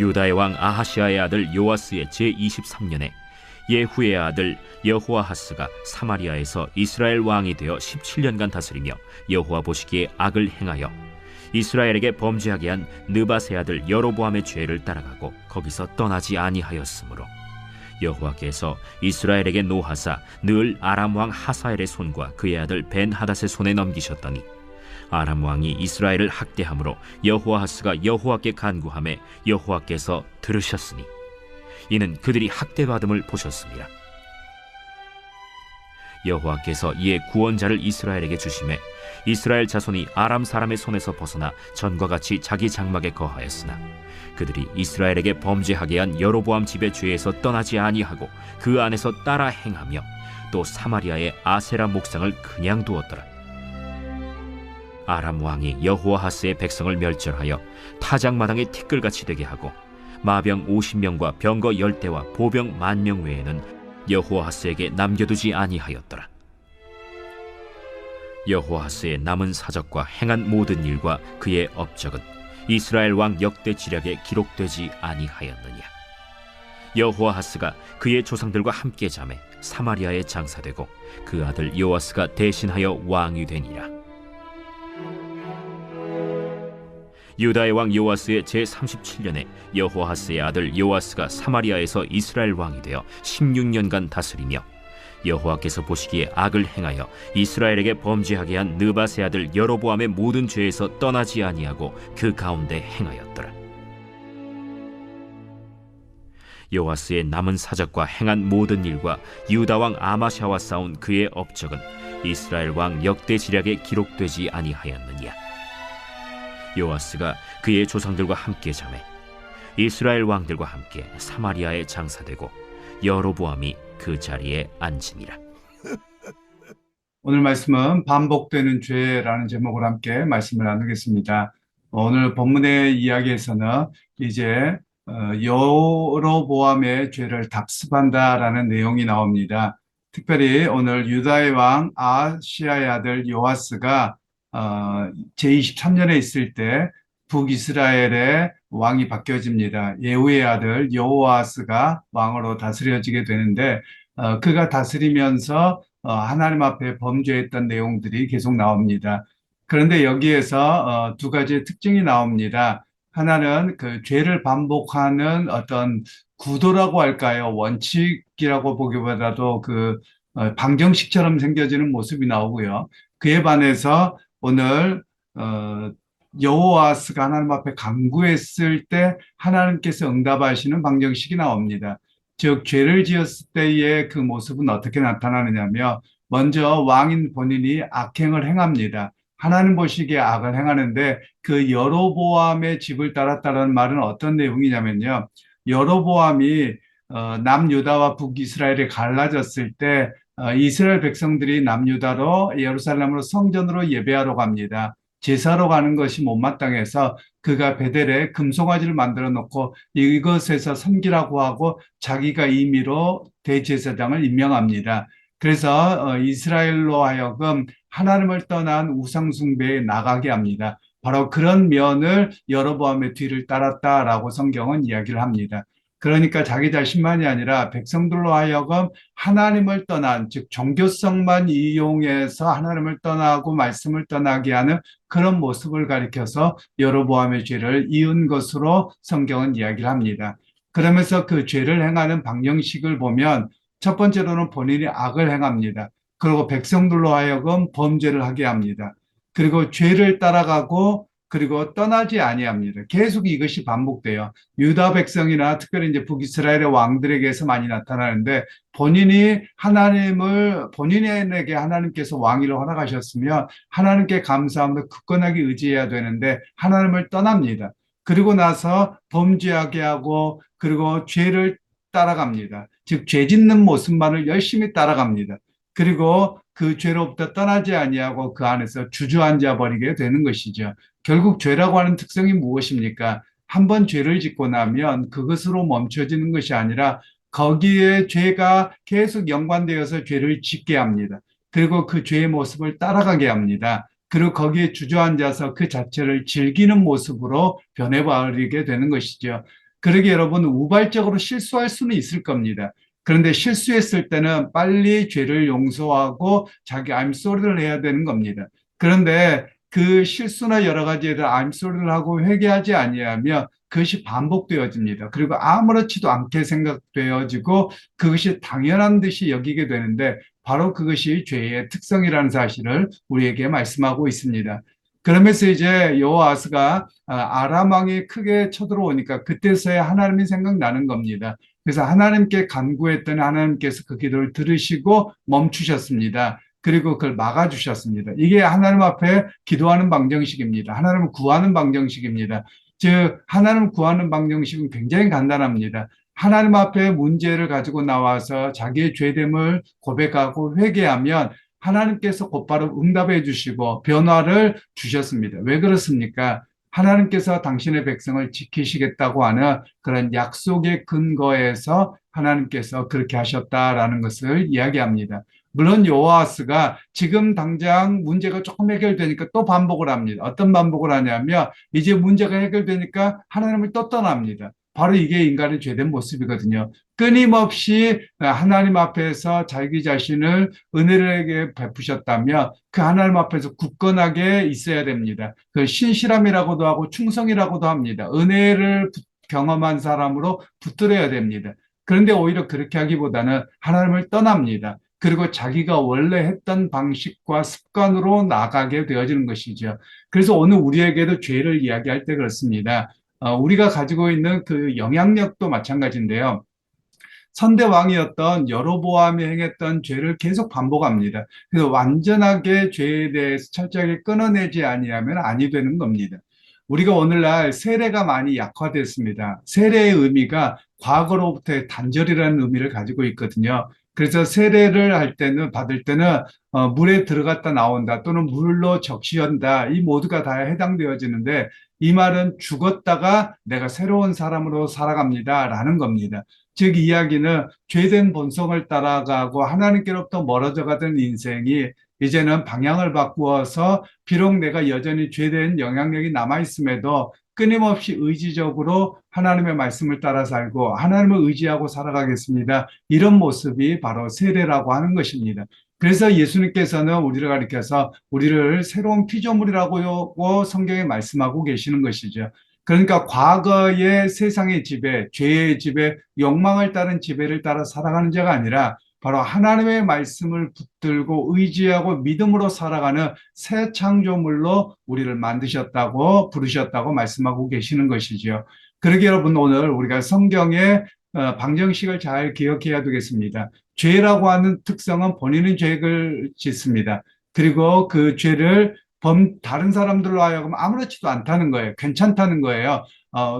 유다의 왕 아하시아의 아들 요아스의 제23년에 예후의 아들 여호아하스가 사마리아에서 이스라엘 왕이 되어 17년간 다스리며 여호와 보시기에 악을 행하여 이스라엘에게 범죄하게 한 느밧의 아들 여로보암의 죄를 따라가고 거기서 떠나지 아니하였으므로 여호와께서 이스라엘에게 노하사 늘 아람 왕 하사엘의 손과 그의 아들 벤하닷의 손에 넘기셨더니 아람 왕이 이스라엘을 학대함으로 여호아하스가 여호와께 간구하매 여호와께서 들으셨으니 이는 그들이 학대받음을 보셨습니다. 여호와께서 이에 구원자를 이스라엘에게 주심에 이스라엘 자손이 아람 사람의 손에서 벗어나 전과 같이 자기 장막에 거하였으나 그들이 이스라엘에게 범죄하게 한 여로보암 집의 죄에서 떠나지 아니하고 그 안에서 따라 행하며 또 사마리아의 아세라 목상을 그냥 두었더라. 아람 왕이 여호아하스의 백성을 멸절하여 타작마당에 티끌같이 되게 하고 마병 50명과 병거 10대와 보병 10,000명 외에는 여호아하스에게 남겨두지 아니하였더라. 여호아하스의 남은 사적과 행한 모든 일과 그의 업적은 이스라엘 왕 역대 지략에 기록되지 아니하였느냐. 여호아하스가 그의 조상들과 함께 잠에 사마리아에 장사되고 그 아들 요아스가 대신하여 왕이 되니라. 유다의 왕 요아스의 제37년에 여호아하스의 아들 요아스가 사마리아에서 이스라엘 왕이 되어 16년간 다스리며 여호와께서 보시기에 악을 행하여 이스라엘에게 범죄하게 한 느밧의 아들 여로보암의 모든 죄에서 떠나지 아니하고 그 가운데 행하였더라. 요아스의 남은 사적과 행한 모든 일과 유다 왕 아마샤와 싸운 그의 업적은 이스라엘 왕 역대 지략에 기록되지 아니하였느냐. 요아스가 그의 조상들과 함께 잠에 이스라엘 왕들과 함께 사마리아에 장사되고 여로보암이 그 자리에 앉으니라. 오늘 말씀은 반복되는 죄라는 제목으로 함께 말씀을 나누겠습니다. 오늘 본문의 이야기에서는 이제 여로보암의 죄를 답습한다라는 내용이 나옵니다. 특별히 오늘 유다의 왕 아하시아의 아들 요아스가 제23년에 있을 때 북이스라엘의 왕이 바뀌어집니다. 예후의 아들 여호아스가 왕으로 다스려지게 되는데 그가 다스리면서 하나님 앞에 범죄했던 내용들이 계속 나옵니다. 그런데 여기에서 두 가지의 특징이 나옵니다. 하나는 그 죄를 반복하는 어떤 구도라고 할까요? 원칙이라고 보기보다도 방정식처럼 생겨지는 모습이 나오고요. 그에 반해서 오늘 여호아스가 하나님 앞에 간구했을 때 하나님께서 응답하시는 방정식이 나옵니다. 즉 죄를 지었을 때의 그 모습은 어떻게 나타나느냐며 먼저 왕인 본인이 악행을 행합니다. 하나님 보시기에 악을 행하는데 그 여로보암의 집을 따랐다는 말은 어떤 내용이냐면요. 여로보암이 남유다와 북이스라엘이 갈라졌을 때 이스라엘 백성들이 남유다로 예루살렘으로 성전으로 예배하러 갑니다. 제사로 가는 것이 못마땅해서 그가 베델에 금송아지를 만들어 놓고 이것에서 섬기라고 하고 자기가 임의로 대제사장을 임명합니다. 그래서 이스라엘로 하여금 하나님을 떠난 우상숭배에 나가게 합니다. 바로 그런 면을 여로보암의 뒤를 따랐다라고 성경은 이야기를 합니다. 그러니까 자기 자신만이 아니라 백성들로 하여금 하나님을 떠난, 즉 종교성만 이용해서 하나님을 떠나고 말씀을 떠나게 하는 그런 모습을 가리켜서 여로보암의 죄를 이은 것으로 성경은 이야기를 합니다. 그러면서 그 죄를 행하는 방정식을 보면 첫 번째로는 본인이 악을 행합니다. 그리고 백성들로 하여금 범죄를 하게 합니다. 그리고 죄를 따라가고 그리고 떠나지 아니합니다. 계속 이것이 반복돼요. 유다 백성이나 특별히 이제 북이스라엘의 왕들에게서 많이 나타나는데 본인에게 하나님께서 왕위를 허락하셨으면 하나님께 감사하며 굳건하게 의지해야 되는데 하나님을 떠납니다. 그리고 나서 범죄하게 하고 그리고 죄를 따라갑니다. 즉 죄 짓는 모습만을 열심히 따라갑니다. 그리고 그 죄로부터 떠나지 아니하고 그 안에서 주저앉아 버리게 되는 것이죠. 결국 죄라고 하는 특성이 무엇입니까? 한번 죄를 짓고 나면 그것으로 멈춰지는 것이 아니라 거기에 죄가 계속 연관되어서 죄를 짓게 합니다. 그리고 그 죄의 모습을 따라가게 합니다. 그리고 거기에 주저앉아서 그 자체를 즐기는 모습으로 변해버리게 되는 것이죠. 그러게 여러분 우발적으로 실수할 수는 있을 겁니다. 그런데 실수했을 때는 빨리 죄를 용서하고 자기 I'm sorry를 해야 되는 겁니다. 그런데 그 실수나 여러 가지에 대해 I'm sorry를 하고 회개하지 아니하면 그것이 반복되어집니다. 그리고 아무렇지도 않게 생각되어지고 그것이 당연한 듯이 여기게 되는데 바로 그것이 죄의 특성이라는 사실을 우리에게 말씀하고 있습니다. 그러면서 이제 여호아스가 아람 왕이 크게 쳐들어오니까 그때서야 하나님이 생각나는 겁니다. 그래서 하나님께 간구했더니 하나님께서 그 기도를 들으시고 멈추셨습니다. 그리고 그걸 막아주셨습니다. 이게 하나님 앞에 기도하는 방정식입니다. 하나님을 구하는 방정식입니다. 즉 하나님을 구하는 방정식은 굉장히 간단합니다. 하나님 앞에 문제를 가지고 나와서 자기의 죄됨을 고백하고 회개하면 하나님께서 곧바로 응답해 주시고 변화를 주셨습니다. 왜 그렇습니까? 하나님께서 당신의 백성을 지키시겠다고 하는 그런 약속의 근거에서 하나님께서 그렇게 하셨다라는 것을 이야기합니다. 물론 여호아스가 지금 당장 문제가 조금 해결되니까 또 반복을 합니다. 어떤 반복을 하냐면 이제 문제가 해결되니까 하나님을 또 떠납니다. 바로 이게 인간의 죄된 모습이거든요. 끊임없이 하나님 앞에서 자기 자신을 은혜를 베푸셨다면 그 하나님 앞에서 굳건하게 있어야 됩니다. 그 신실함이라고도 하고 충성이라고도 합니다. 은혜를 경험한 사람으로 붙들어야 됩니다. 그런데 오히려 그렇게 하기보다는 하나님을 떠납니다. 그리고 자기가 원래 했던 방식과 습관으로 나가게 되어지는 것이죠. 그래서 오늘 우리에게도 죄를 이야기할 때 그렇습니다. 우리가 가지고 있는 그 영향력도 마찬가지인데요. 선대 왕이었던 여로보암이 행했던 죄를 계속 반복합니다. 그래서 완전하게 죄에 대해서 철저하게 끊어내지 아니하면 아니 되는 겁니다. 우리가 오늘날 세례가 많이 약화됐습니다. 세례의 의미가 과거로부터의 단절이라는 의미를 가지고 있거든요. 그래서 세례를 할 때는 받을 때는 물에 들어갔다 나온다 또는 물로 적시한다 이 모두가 다 해당되어지는데 이 말은 죽었다가 내가 새로운 사람으로 살아갑니다라는 겁니다. 즉 이야기는 죄된 본성을 따라가고 하나님께로부터 멀어져 가던 인생이 이제는 방향을 바꾸어서 비록 내가 여전히 죄된 영향력이 남아있음에도 끊임없이 의지적으로 하나님의 말씀을 따라 살고 하나님을 의지하고 살아가겠습니다. 이런 모습이 바로 세례라고 하는 것입니다. 그래서 예수님께서는 우리를 가리켜서 우리를 새로운 피조물이라고 성경에 말씀하고 계시는 것이죠. 그러니까 과거의 세상의 지배, 죄의 지배, 욕망을 따른 지배를 따라 살아가는 자가 아니라 바로 하나님의 말씀을 붙들고 의지하고 믿음으로 살아가는 새 창조물로 우리를 만드셨다고 부르셨다고 말씀하고 계시는 것이죠. 그러게 여러분 오늘 우리가 성경의 방정식을 잘 기억해야 되겠습니다. 죄라고 하는 특성은 본인은 죄를 짓습니다. 그리고 그 죄를 다른 사람들로 하여금 아무렇지도 않다는 거예요. 괜찮다는 거예요.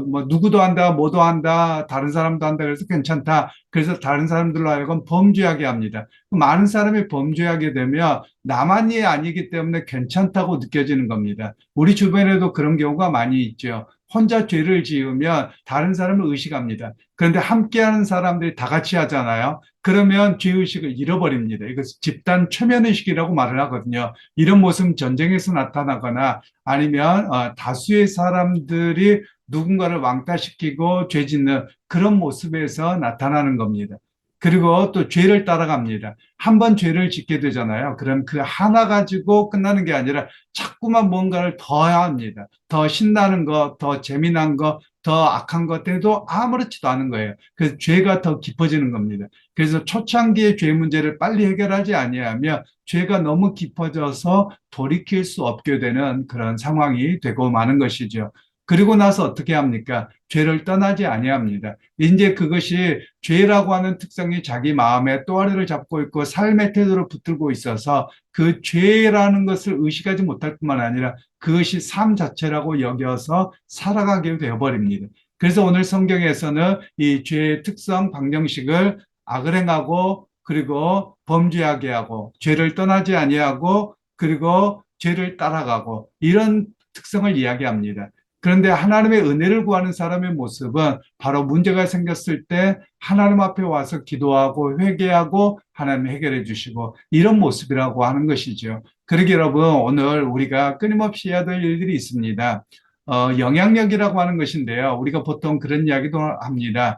뭐, 누구도 한다, 뭐도 한다, 다른 사람도 한다, 그래서 괜찮다. 그래서 다른 사람들로 하여금 범죄하게 합니다. 많은 사람이 범죄하게 되면 나만이 아니기 때문에 괜찮다고 느껴지는 겁니다. 우리 주변에도 그런 경우가 많이 있죠. 혼자 죄를 지으면 다른 사람을 의식합니다. 그런데 함께하는 사람들이 다 같이 하잖아요. 그러면 죄의식을 잃어버립니다. 이것을 집단 최면의식이라고 말을 하거든요. 이런 모습은 전쟁에서 나타나거나 아니면 다수의 사람들이 누군가를 왕따시키고 죄 짓는 그런 모습에서 나타나는 겁니다. 그리고 또 죄를 따라갑니다. 한 번 죄를 짓게 되잖아요. 그럼 그 하나 가지고 끝나는 게 아니라 자꾸만 뭔가를 더 합니다. 더 신나는 거, 더 재미난 거, 더 악한 것 때도 아무렇지도 않은 거예요. 그래서 죄가 더 깊어지는 겁니다. 그래서 초창기의 죄 문제를 빨리 해결하지 아니하면 죄가 너무 깊어져서 돌이킬 수 없게 되는 그런 상황이 되고 마는 것이죠. 그리고 나서 어떻게 합니까? 죄를 떠나지 아니합니다. 이제 그것이 죄라고 하는 특성이 자기 마음에 또아리를 잡고 있고 삶의 태도를 붙들고 있어서 그 죄라는 것을 의식하지 못할 뿐만 아니라 그것이 삶 자체라고 여겨서 살아가게 되어버립니다. 그래서 오늘 성경에서는 이 죄의 특성, 방정식을 악을 행하고 그리고 범죄하게 하고 죄를 떠나지 아니하고 그리고 죄를 따라가고 이런 특성을 이야기합니다. 그런데 하나님의 은혜를 구하는 사람의 모습은 바로 문제가 생겼을 때 하나님 앞에 와서 기도하고 회개하고 하나님 해결해 주시고 이런 모습이라고 하는 것이죠. 그러게 여러분 오늘 우리가 끊임없이 해야 될 일들이 있습니다. 영향력이라고 하는 것인데요. 우리가 보통 그런 이야기도 합니다.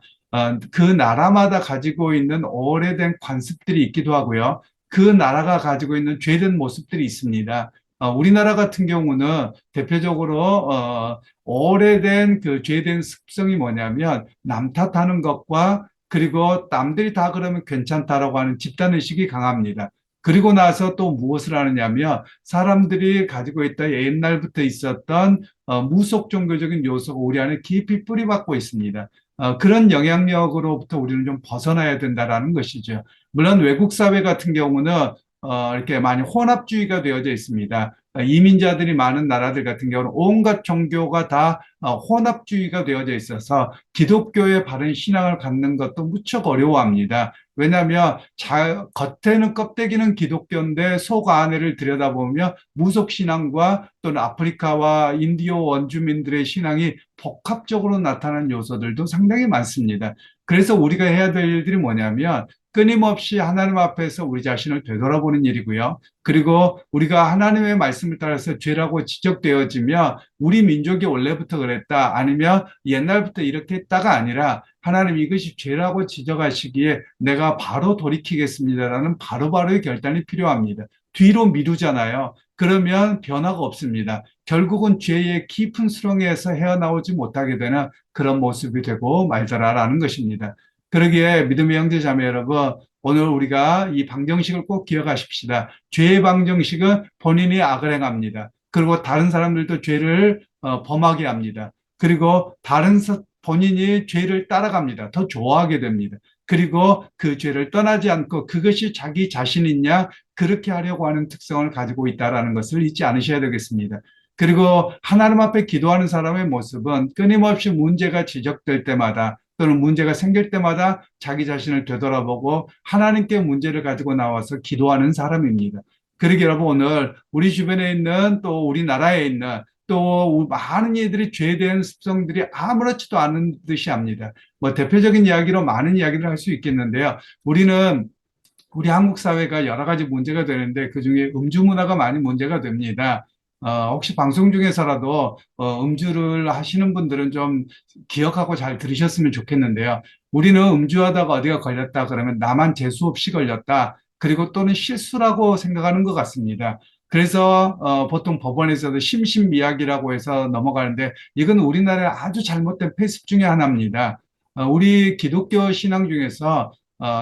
그 나라마다 가지고 있는 오래된 관습들이 있기도 하고요. 그 나라가 가지고 있는 죄된 모습들이 있습니다. 우리나라 같은 경우는 대표적으로 오래된 그 죄된 습성이 뭐냐면 남 탓하는 것과 그리고 남들이 다 그러면 괜찮다라고 하는 집단의식이 강합니다. 그리고 나서 또 무엇을 하느냐면 사람들이 가지고 있다 옛날부터 있었던 무속 종교적인 요소가 우리 안에 깊이 뿌리박고 있습니다. 그런 영향력으로부터 우리는 좀 벗어나야 된다라는 것이죠. 물론 외국 사회 같은 경우는 이렇게 많이 혼합주의가 되어져 있습니다. 이민자들이 많은 나라들 같은 경우는 온갖 종교가 다 혼합주의가 되어져 있어서 기독교의 바른 신앙을 갖는 것도 무척 어려워합니다. 왜냐하면 겉에는 껍데기는 기독교인데 속 안에를 들여다보면 무속신앙과 또는 아프리카와 인디오 원주민들의 신앙이 복합적으로 나타나는 요소들도 상당히 많습니다. 그래서 우리가 해야 될 일들이 뭐냐면 끊임없이 하나님 앞에서 우리 자신을 되돌아보는 일이고요. 그리고 우리가 하나님의 말씀을 따라서 죄라고 지적되어지며 우리 민족이 원래부터 그랬다 아니면 옛날부터 이렇게 했다가 아니라 하나님 이것이 죄라고 지적하시기에 내가 바로 돌이키겠습니다라는 바로바로의 결단이 필요합니다. 뒤로 미루잖아요. 그러면 변화가 없습니다. 결국은 죄의 깊은 수렁에서 헤어나오지 못하게 되는 그런 모습이 되고 말더라라는 것입니다. 그러기에 믿음의 형제 자매 여러분, 오늘 우리가 이 방정식을 꼭 기억하십시다. 죄의 방정식은 본인이 악을 행합니다. 그리고 다른 사람들도 죄를 범하게 합니다. 그리고 본인이 죄를 따라갑니다. 더 좋아하게 됩니다. 그리고 그 죄를 떠나지 않고 그것이 자기 자신이냐 그렇게 하려고 하는 특성을 가지고 있다는 것을 잊지 않으셔야 되겠습니다. 그리고 하나님 앞에 기도하는 사람의 모습은 끊임없이 문제가 지적될 때마다 또는 문제가 생길 때마다 자기 자신을 되돌아보고 하나님께 문제를 가지고 나와서 기도하는 사람입니다. 그러기 여러분 오늘 우리 주변에 있는 또 우리나라에 있는 또 많은 이들이 죄에 대한 습성들이 아무렇지도 않은 듯이 합니다. 뭐 대표적인 이야기로 많은 이야기를 할 수 있겠는데요. 우리 한국 사회가 여러 가지 문제가 되는데 그중에 음주 문화가 많이 문제가 됩니다. 혹시 방송 중에서라도 음주를 하시는 분들은 좀 기억하고 잘 들으셨으면 좋겠는데요. 우리는 음주하다가 어디가 걸렸다 그러면 나만 재수 없이 걸렸다. 그리고 또는 실수라고 생각하는 것 같습니다. 그래서 보통 법원에서도 심신미약이라고 해서 넘어가는데 이건 우리나라의 아주 잘못된 패습 중에 하나입니다. 우리 기독교 신앙 중에서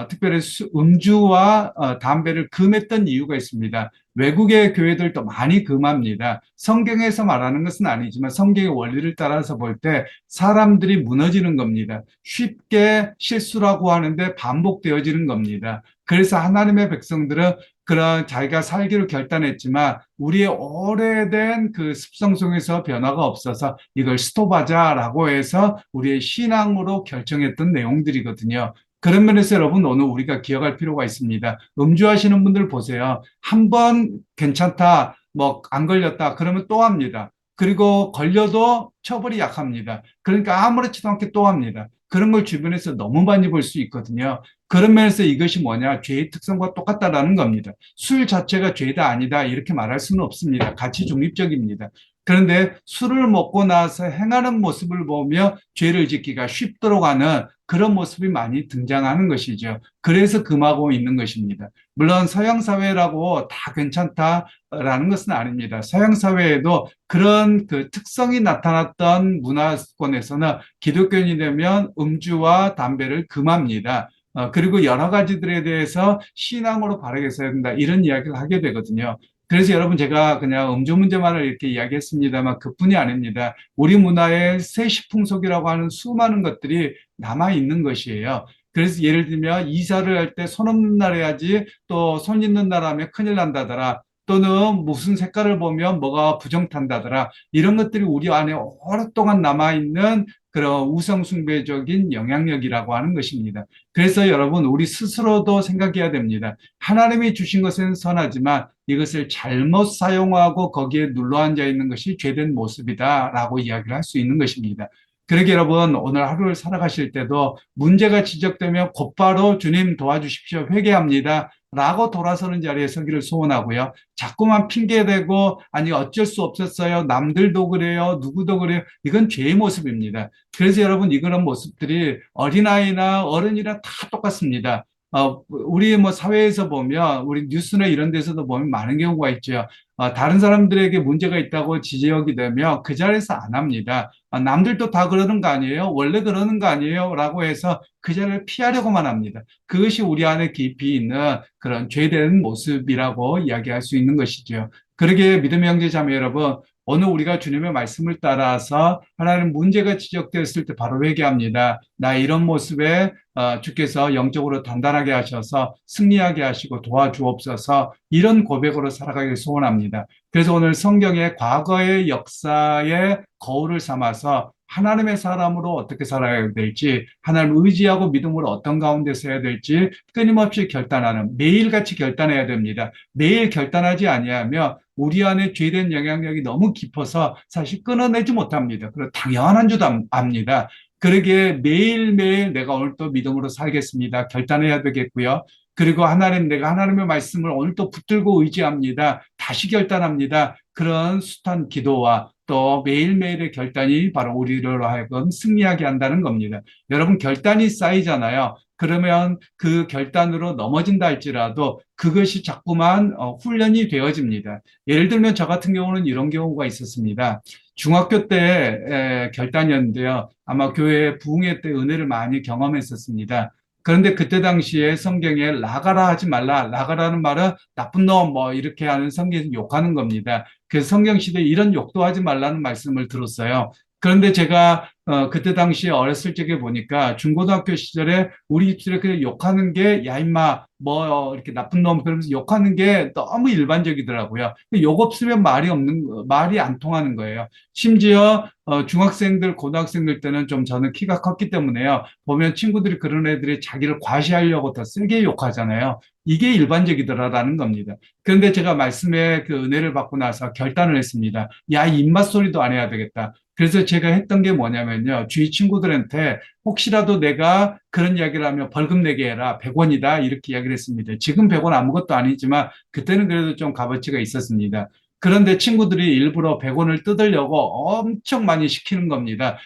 특별히 음주와 담배를 금했던 이유가 있습니다. 외국의 교회들도 많이 금합니다. 성경에서 말하는 것은 아니지만 성경의 원리를 따라서 볼 때 사람들이 무너지는 겁니다. 쉽게 실수라고 하는데 반복되어지는 겁니다. 그래서 하나님의 백성들은 그런 자기가 살기로 결단했지만 우리의 오래된 그 습성 속에서 변화가 없어서 이걸 스톱하자라고 해서 우리의 신앙으로 결정했던 내용들이거든요. 그런 면에서 여러분 오늘 우리가 기억할 필요가 있습니다. 음주하시는 분들 보세요. 한 번 괜찮다, 뭐 안 걸렸다 그러면 또 합니다. 그리고 걸려도 처벌이 약합니다. 그러니까 아무렇지도 않게 또 합니다. 그런 걸 주변에서 너무 많이 볼 수 있거든요. 그런 면에서 이것이 뭐냐? 죄의 특성과 똑같다라는 겁니다. 술 자체가 죄다 아니다 이렇게 말할 수는 없습니다. 가치 중립적입니다. 그런데 술을 먹고 나서 행하는 모습을 보며 죄를 짓기가 쉽도록 하는 그런 모습이 많이 등장하는 것이죠. 그래서 금하고 있는 것입니다. 물론 서양 사회라고 다 괜찮다라는 것은 아닙니다. 서양 사회에도 그런 그 특성이 나타났던 문화권에서는 기독교인이 되면 음주와 담배를 금합니다. 그리고 여러 가지들에 대해서 신앙으로 바르게 써야 된다. 이런 이야기를 하게 되거든요. 그래서 여러분 제가 그냥 음주 문제만을 이렇게 이야기했습니다만 그뿐이 아닙니다. 우리 문화의 세시풍속이라고 하는 수많은 것들이 남아있는 것이에요. 그래서 예를 들면 이사를 할 때 손 없는 날 해야지 또 손 있는 날 하면 큰일 난다더라. 또는 무슨 색깔을 보면 뭐가 부정탄다더라. 이런 것들이 우리 안에 오랫동안 남아있는 그런 우상숭배적인 영향력이라고 하는 것입니다. 그래서 여러분 우리 스스로도 생각해야 됩니다. 하나님이 주신 것은 선하지만 이것을 잘못 사용하고 거기에 눌러앉아 있는 것이 죄된 모습이다라고 이야기를 할 수 있는 것입니다. 그러게 여러분 오늘 하루를 살아가실 때도 문제가 지적되면 곧바로 주님 도와주십시오. 회개합니다. 라고 돌아서는 자리에 서기를 소원하고요. 자꾸만 핑계대고, 아니, 어쩔 수 없었어요. 남들도 그래요. 누구도 그래요. 이건 죄의 모습입니다. 그래서 여러분, 이런 모습들이 어린아이나 어른이나 다 똑같습니다. 우리 뭐 사회에서 보면, 우리 뉴스나 이런 데서도 보면 많은 경우가 있죠. 다른 사람들에게 문제가 있다고 지적이 되면 그 자리에서 안 합니다. 남들도 다 그러는 거 아니에요? 원래 그러는 거 아니에요? 라고 해서 그 자리를 피하려고만 합니다. 그것이 우리 안에 깊이 있는 그런 죄된 모습이라고 이야기할 수 있는 것이죠. 그러기에 믿음의 형제 자매 여러분, 오늘 우리가 주님의 말씀을 따라서 하나님 문제가 지적되었을 때 바로 회개합니다. 나 이런 모습에 주께서 영적으로 단단하게 하셔서 승리하게 하시고 도와주옵소서, 이런 고백으로 살아가길 소원합니다. 그래서 오늘 성경의 과거의 역사의 거울을 삼아서 하나님의 사람으로 어떻게 살아야 될지, 하나님 의지하고 믿음으로 어떤 가운데 서야 될지 끊임없이 결단하는, 매일같이 결단해야 됩니다. 매일 결단하지 아니하면 우리 안에 죄된 영향력이 너무 깊어서 사실 끊어내지 못합니다. 그리고 당연한 줄도 압니다. 그러기에 매일매일 내가 오늘 또 믿음으로 살겠습니다. 결단해야 되겠고요. 그리고 내가 하나님의 말씀을 오늘 또 붙들고 의지합니다. 다시 결단합니다. 그런 숱한 기도와 또 매일매일의 결단이 바로 우리로 하여금 승리하게 한다는 겁니다. 여러분, 결단이 쌓이잖아요. 그러면 그 결단으로 넘어진다 할지라도 그것이 자꾸만 훈련이 되어집니다. 예를 들면 저 같은 경우는 이런 경우가 있었습니다. 중학교 때 결단이었는데요. 아마 교회 부흥회 때 은혜를 많이 경험했었습니다. 그런데 그때 당시에 성경에 나가라 하지 말라. 나가라는 말은 나쁜 놈 뭐 이렇게 하는 성경에서 욕하는 겁니다. 그래서 성경 시대에 이런 욕도 하지 말라는 말씀을 들었어요. 그런데 제가 그때 당시에 어렸을 적에 보니까 중고등학교 시절에 우리 입술에 그 욕하는 게 야 임마 뭐 이렇게 나쁜 놈 그러면서 욕하는 게 너무 일반적이더라고요. 욕 없으면 말이 안 통하는 거예요. 심지어 중학생들, 고등학생들 때는 좀 저는 키가 컸기 때문에요. 보면 친구들이 그런 애들이 자기를 과시하려고 더 세게 욕하잖아요. 이게 일반적이더라라는 겁니다. 그런데 제가 말씀에 그 은혜를 받고 나서 결단을 했습니다. 야, 입맛 소리도 안 해야 되겠다. 그래서 제가 했던 게 뭐냐면요. 주위 친구들한테 혹시라도 내가 그런 이야기를 하면 벌금 내게 해라. 100원이다. 이렇게 이야기를 했습니다. 지금 100원 아무것도 아니지만 그때는 그래도 좀 값어치가 있었습니다. 그런데 친구들이 일부러 100원을 뜯으려고 엄청 많이 시키는 겁니다.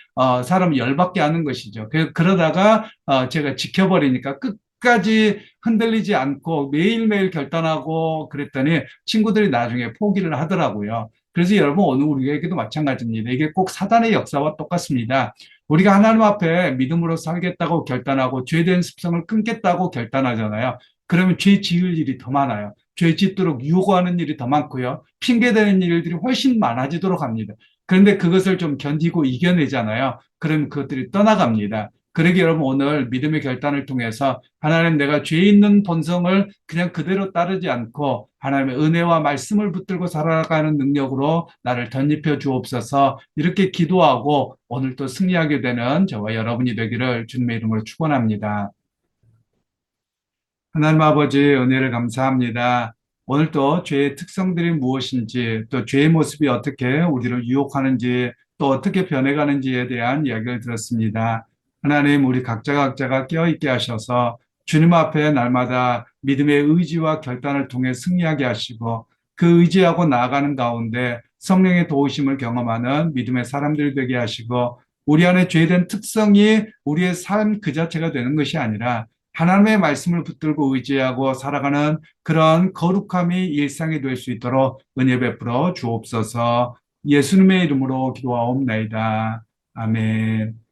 사람 열받게 하는 것이죠. 그러다가 제가 지켜버리니까 끝까지 흔들리지 않고 매일매일 결단하고 그랬더니 친구들이 나중에 포기를 하더라고요. 그래서 여러분, 오늘 우리에게도 마찬가지입니다. 이게 꼭 사단의 역사와 똑같습니다. 우리가 하나님 앞에 믿음으로 살겠다고 결단하고 죄된 습성을 끊겠다고 결단하잖아요. 그러면 죄 지을 일이 더 많아요. 죄 짓도록 유혹하는 일이 더 많고요. 핑계대는 일들이 훨씬 많아지도록 합니다. 그런데 그것을 좀 견디고 이겨내잖아요. 그러면 그것들이 떠나갑니다. 그러기 여러분, 오늘 믿음의 결단을 통해서 하나님, 내가 죄 있는 본성을 그냥 그대로 따르지 않고 하나님의 은혜와 말씀을 붙들고 살아가는 능력으로 나를 덧입혀 주옵소서, 이렇게 기도하고 오늘 또 승리하게 되는 저와 여러분이 되기를 주님의 이름으로 축원합니다. 하나님 아버지, 은혜를 감사합니다. 오늘 또 죄의 특성들이 무엇인지, 또 죄의 모습이 어떻게 우리를 유혹하는지, 또 어떻게 변해가는지에 대한 이야기를 들었습니다. 하나님, 우리 각자가 깨어있게 하셔서 주님 앞에 날마다 믿음의 의지와 결단을 통해 승리하게 하시고, 그 의지하고 나아가는 가운데 성령의 도우심을 경험하는 믿음의 사람들이 되게 하시고, 우리 안에 죄된 특성이 우리의 삶 그 자체가 되는 것이 아니라 하나님의 말씀을 붙들고 의지하고 살아가는 그런 거룩함이 일상이 될 수 있도록 은혜 베풀어 주옵소서. 예수님의 이름으로 기도하옵나이다. 아멘.